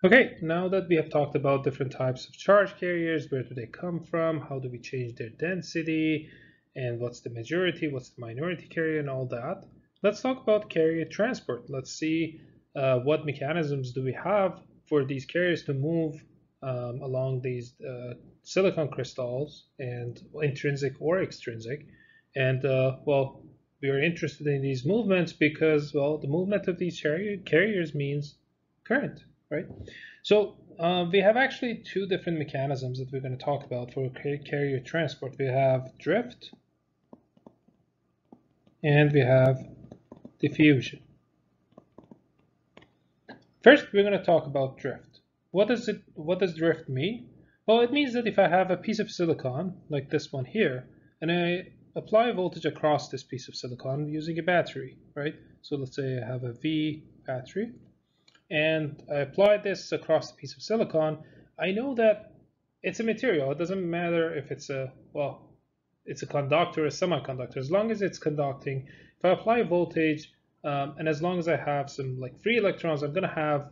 Okay, now that we have talked about different types of charge carriers, where do they come from, how do we change their density, and what's the majority, what's the minority carrier, and all that, let's talk about carrier transport. Let's see what mechanisms do we have for these carriers to move along these silicon crystals, and intrinsic or extrinsic. And well, we are interested in these movements because, well, the movement of these carriers means current, right? So we have actually two different mechanisms that we're going to talk about for carrier transport. We have drift and we have diffusion. First, we're going to talk about drift. What does drift mean? Well, it means that if I have a piece of silicon, like this one here, and I apply voltage across this piece of silicon using a battery, right? So let's say I have a V battery, and I apply this across the piece of silicon, I know that it's a material. It doesn't matter if it's a, well, it's a conductor or a semiconductor. As long as it's conducting, if I apply voltage, and as long as I have some like free electrons, I'm going to have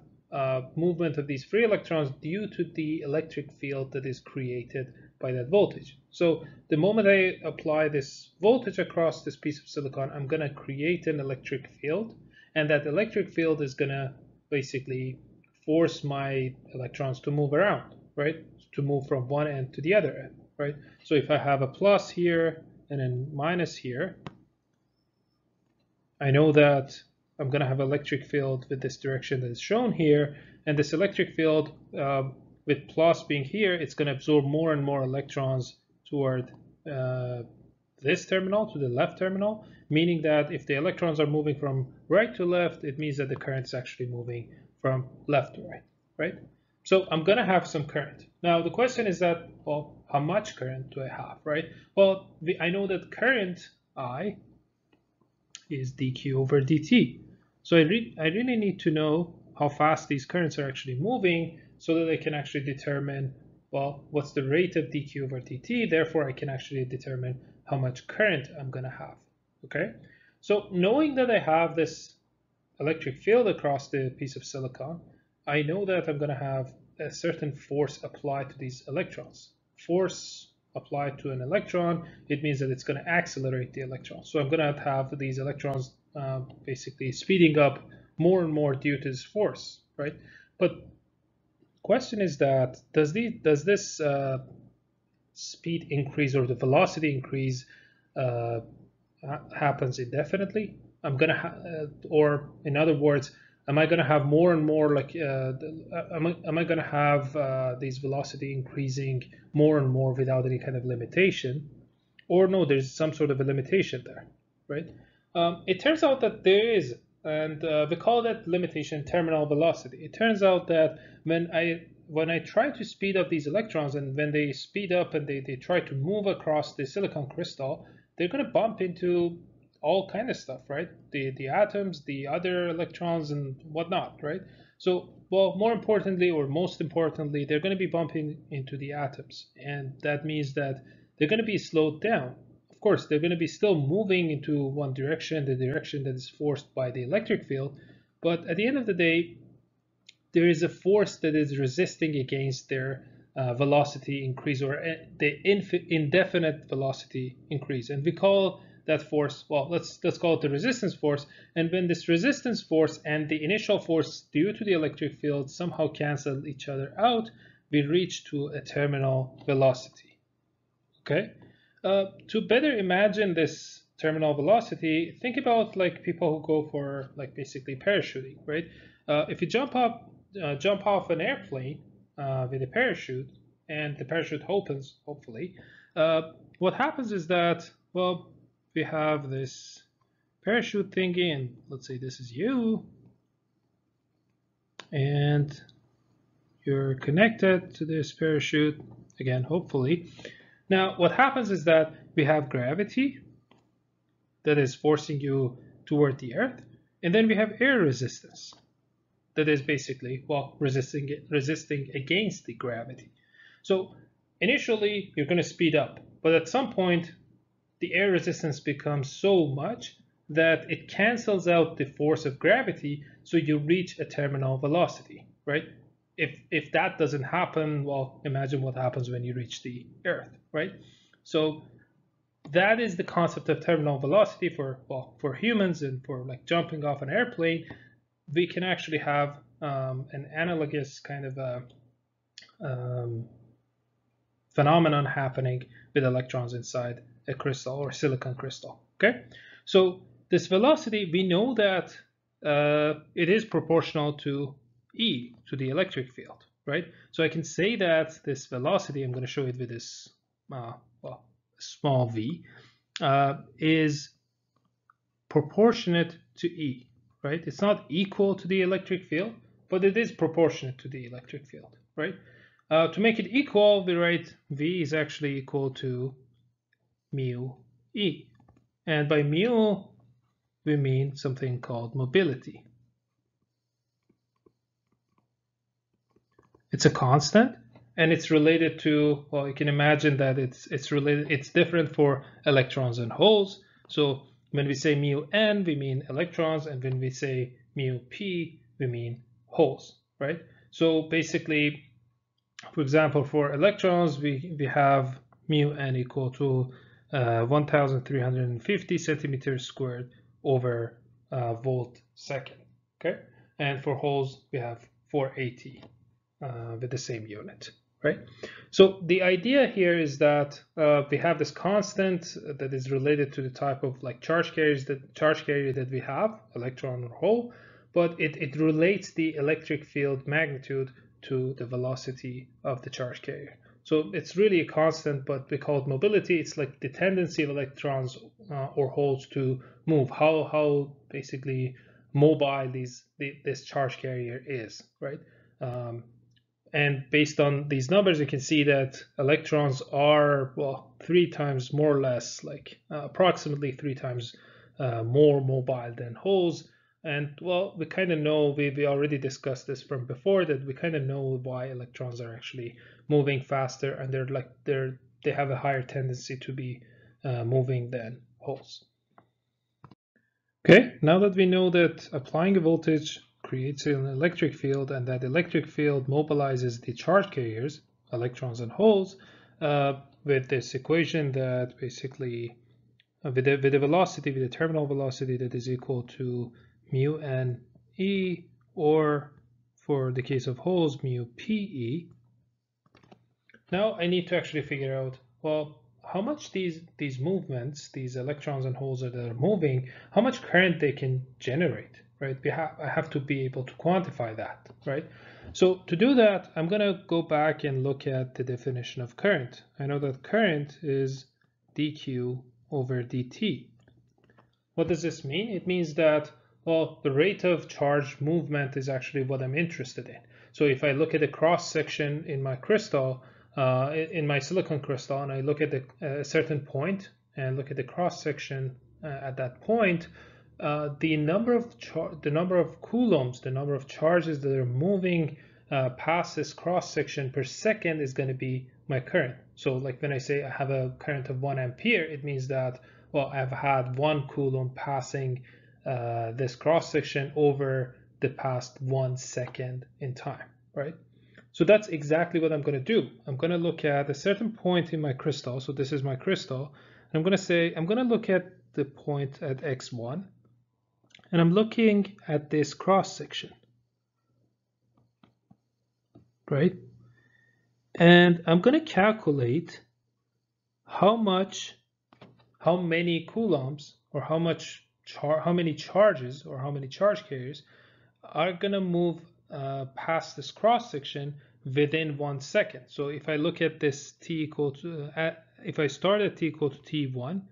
movement of these free electrons due to the electric field that is created by that voltage. So the moment I apply this voltage across this piece of silicon, I'm going to create an electric field, and that electric field is going to basically force my electrons to move around, right? To move from one end to the other end, right? So if I have a plus here and then minus here, I know that I'm going to have electric field with this direction that is shown here, and this electric field with plus being here, it's going to absorb more and more electrons toward this terminal, to the left terminal, meaning that if the electrons are moving from right to left, it means that the current is actually moving from left to right, right? So I'm going to have some current. Now the question is that, well, how much current do I have, right? Well, I know that current I is dq over dt. So I really need to know how fast these currents are actually moving so that I can actually determine, well, what's the rate of dq over dt. Therefore, I can actually determine how much current I'm going to have. Okay, so knowing that I have this electric field across the piece of silicon, I know that I'm going to have a certain force applied to these electrons. Force applied to an electron, it means that it's going to accelerate the electron. So I'm going to have these electrons basically speeding up more and more due to this force, right? But the question is that does this speed increase or the velocity increase happens indefinitely? I'm gonna or in other words, am I gonna have more and more like am I gonna have these velocity increasing more and more without any kind of limitation, or no, there's some sort of a limitation there, right? It turns out that there is, and we call that limitation terminal velocity. It turns out that when I try to speed up these electrons, and when they speed up and they try to move across the silicon crystal, they're going to bump into all kind of stuff, right? The atoms, the other electrons, and whatnot, right? So, well, more importantly, or most importantly, they're going to be bumping into the atoms, and that means that they're going to be slowed down. Of course, they're going to be still moving into one direction, the direction that is forced by the electric field, but at the end of the day, there is a force that is resisting against their velocity increase, or the indefinite velocity increase, and we call that force, well, let's call it the resistance force. And when this resistance force and the initial force due to the electric field somehow cancel each other out, we reach to a terminal velocity. Okay, to better imagine this terminal velocity, think about like people who go for like basically parachuting, right? If you jump off an airplane with a parachute, and the parachute opens, hopefully, what happens is that, well, we have this parachute thingy, and let's say this is you, and you're connected to this parachute, again, hopefully. Now, what happens is that we have gravity that is forcing you toward the earth, and then we have air resistance that is basically, well, resisting against the gravity. So initially, you're going to speed up, but at some point, the air resistance becomes so much that it cancels out the force of gravity, so you reach a terminal velocity, right? if that doesn't happen, well, imagine what happens when you reach the Earth, right? So that is the concept of terminal velocity for humans, and for like jumping off an airplane, we can actually have an analogous kind of a phenomenon happening with electrons inside a crystal or silicon crystal. Okay, so this velocity, we know that it is proportional to E, to the electric field, right? So I can say that this velocity, I'm going to show it with this small v, is proportionate to E, right? It's not equal to the electric field, but it is proportionate to the electric field, right? To make it equal, we write V is actually equal to mu E. And by mu, we mean something called mobility. It's a constant, and it's related to, well, you can imagine that it's different for electrons and holes. So when we say mu n, we mean electrons, and when we say mu p, we mean holes, right? So basically, for example, for electrons, we have mu n equal to 1,350 centimeters squared over volt second. Okay, and for holes, we have 480 with the same unit, right? So the idea here is that we have this constant that is related to the type of like charge carrier that we have, electron or hole, but it relates the electric field magnitude to the velocity of the charge carrier. So it's really a constant, but we call it mobility. It's like the tendency of electrons or holes to move, how basically mobile this charge carrier is, right? And based on these numbers, you can see that electrons are, well, 3 times more or less, like approximately 3 times more mobile than holes. And well, we kind of know, we already discussed this from before, that we kind of know why electrons are actually moving faster, and they have a higher tendency to be moving than holes. Okay, now that we know that applying a voltage creates an electric field, and that electric field mobilizes the charge carriers, electrons and holes, with this equation that basically, with the velocity, with the terminal velocity that is equal to mu n e, or for the case of holes, mu pe. Now I need to actually figure out, well, how much these movements, these electrons and holes that are moving, how much current they can generate, right? I have to be able to quantify that, right? So to do that, I'm going to go back and look at the definition of current. I know that current is dq over dt. What does this mean? It means that, well, the rate of charge movement is actually what I'm interested in. So if I look at the cross section in my crystal, in my silicon crystal, and I look at a certain point and look at the cross section at that point, the number of coulombs, the number of charges that are moving past this cross section per second is going to be my current. So like when I say I have a current of 1 ampere, it means that, well, I've had 1 coulomb passing this cross section over the past 1 second in time, right? So that's exactly what I'm going to do. I'm going to look at a certain point in my crystal. So this is my crystal. And I'm going to say, I'm going to look at the point at x1. And I'm looking at this cross section, right? And I'm going to calculate how many coulombs, or how many charges, or how many charge carriers are going to move past this cross section within 1 second. So if I look at this t equal to, if I start at t equal to t1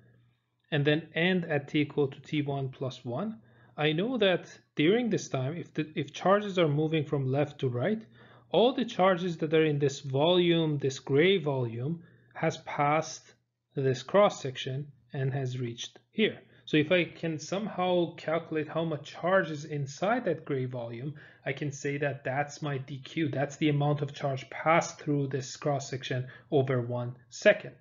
and then end at t equal to t1 plus 1, I know that during this time, if charges are moving from left to right, all the charges that are in this volume, this gray volume, has passed this cross section and has reached here. So if I can somehow calculate how much charge is inside that gray volume, I can say that that's my dq. That's the amount of charge passed through this cross section over 1 second.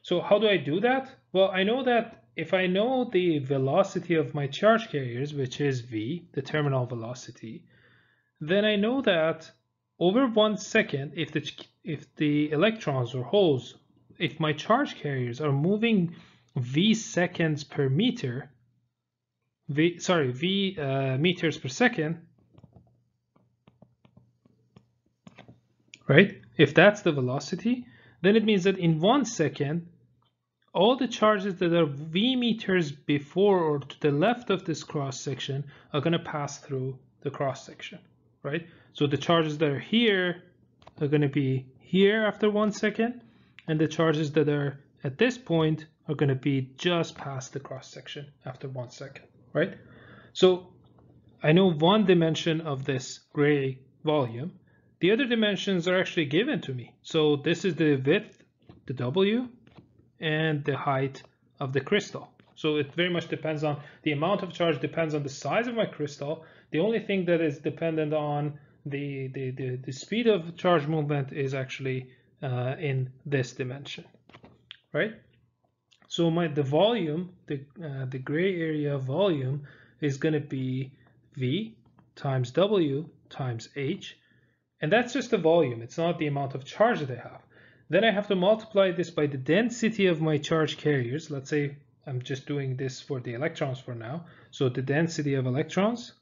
So how do I do that? Well, I know that if I know the velocity of my charge carriers, which is v, the terminal velocity, then I know that over 1 second, if the electrons or holes, if my charge carriers are moving v seconds per meter, v meters per second, right? If that's the velocity, then it means that in 1 second, all the charges that are v meters before or to the left of this cross section are going to pass through the cross section, right? So the charges that are here are going to be here after 1 second, and the charges that are at this point are going to be just past the cross section after 1 second, right? So I know one dimension of this gray volume. The other dimensions are actually given to me. So this is the width, the W, and the height of the crystal. So it very much depends on the amount of charge, depends on the size of my crystal. The only thing that is dependent on the speed of charge movement is actually in this dimension, right? So the volume, the gray area volume is going to be V times W times H, and that's just the volume. It's not the amount of charge that I have. Then I have to multiply this by the density of my charge carriers. Let's say I'm just doing this for the electrons for now. So the density of electrons.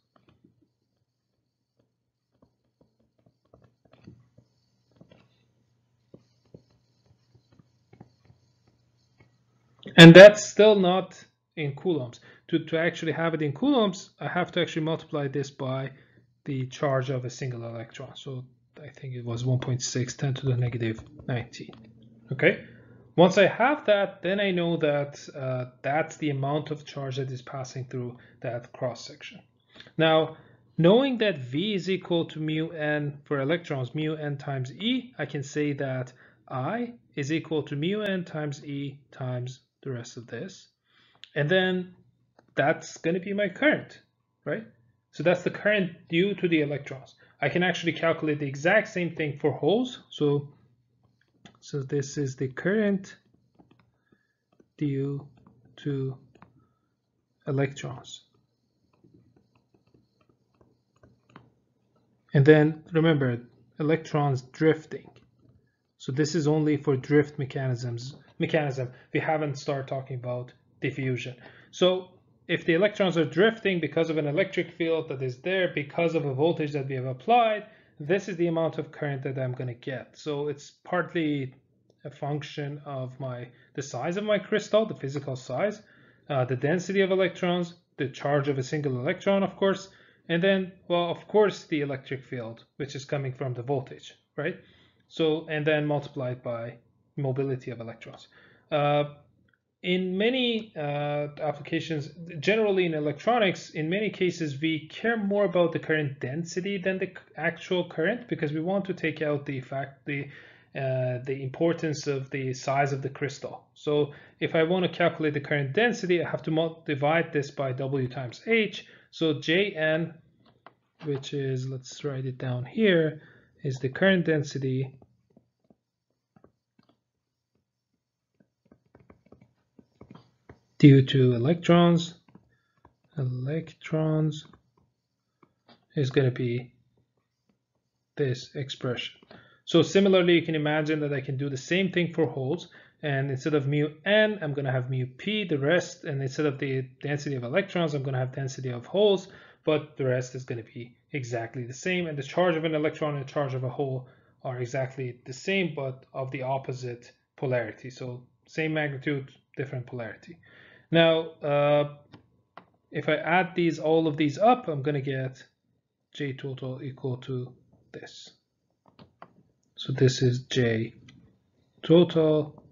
And that's still not in coulombs. To actually have it in coulombs, I have to actually multiply this by the charge of a single electron. So I think it was 1.6 10 to the negative 19. Okay. Once I have that, then I know that that's the amount of charge that is passing through that cross section. Now, knowing that V is equal to mu n for electrons, mu n times E, I can say that I is equal to mu n times E times the rest of this. And then that's going to be my current, right? So that's the current due to the electrons. I can actually calculate the exact same thing for holes. So this is the current due to electrons. And then remember, electrons drifting. So this is only for drift mechanism. We haven't started talking about diffusion. So if the electrons are drifting because of an electric field that is there, because of a voltage that we have applied, this is the amount of current that I'm going to get. So it's partly a function of the size of my crystal, the physical size, the density of electrons, the charge of a single electron, of course, and then, well, of course, the electric field, which is coming from the voltage, right? So, and then multiplied by mobility of electrons. In many applications, generally in electronics, in many cases, we care more about the current density than the actual current, because we want to take out the importance of the size of the crystal. So if I want to calculate the current density, I have to divide this by W times H. So Jn, which is, let's write it down here, is the current density due to electrons. Electrons is going to be this expression. So similarly, you can imagine that I can do the same thing for holes, and instead of mu n, I'm going to have mu p, the rest, and instead of the density of electrons, I'm going to have density of holes, but the rest is going to be exactly the same, and the charge of an electron and the charge of a hole are exactly the same, but of the opposite polarity. So same magnitude, different polarity. Now, if I add all of these up, I'm going to get J total equal to this. So this is J total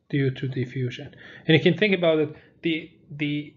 due to diffusion. And you can think about it, the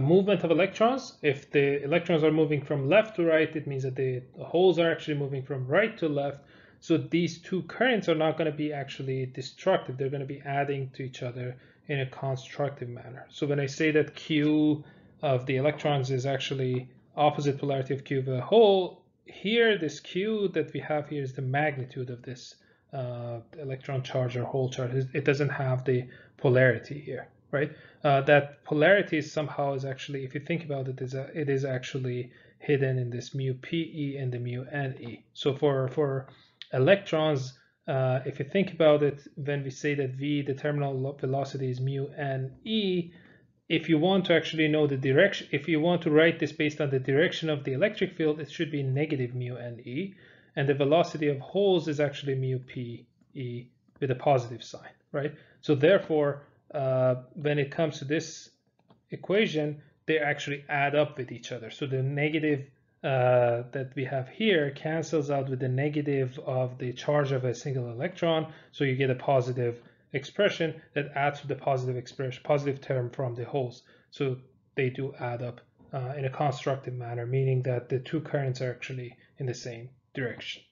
movement of electrons, if the electrons are moving from left to right, it means that the holes are actually moving from right to left. So these two currents are not going to be actually destructive. They're going to be adding to each other in a constructive manner. So when I say that Q of the electrons is actually opposite polarity of Q of a hole, here this Q that we have here is the magnitude of this electron charge or hole charge. It doesn't have the polarity here, right? That polarity somehow is actually, if you think about it, it is actually hidden in this mu PE and the mu NE. So for electrons, if you think about it, when we say that V, the terminal velocity is mu NE, if you want to actually know the direction, if you want to write this based on the direction of the electric field, it should be negative mu NE, and the velocity of holes is actually mu PE with a positive sign, right? So therefore, when it comes to this equation, they actually add up with each other. So the negative that we have here cancels out with the negative of the charge of a single electron, so you get a positive expression that adds to the positive expression, positive term from the holes. So they do add up in a constructive manner, meaning that the two currents are actually in the same direction.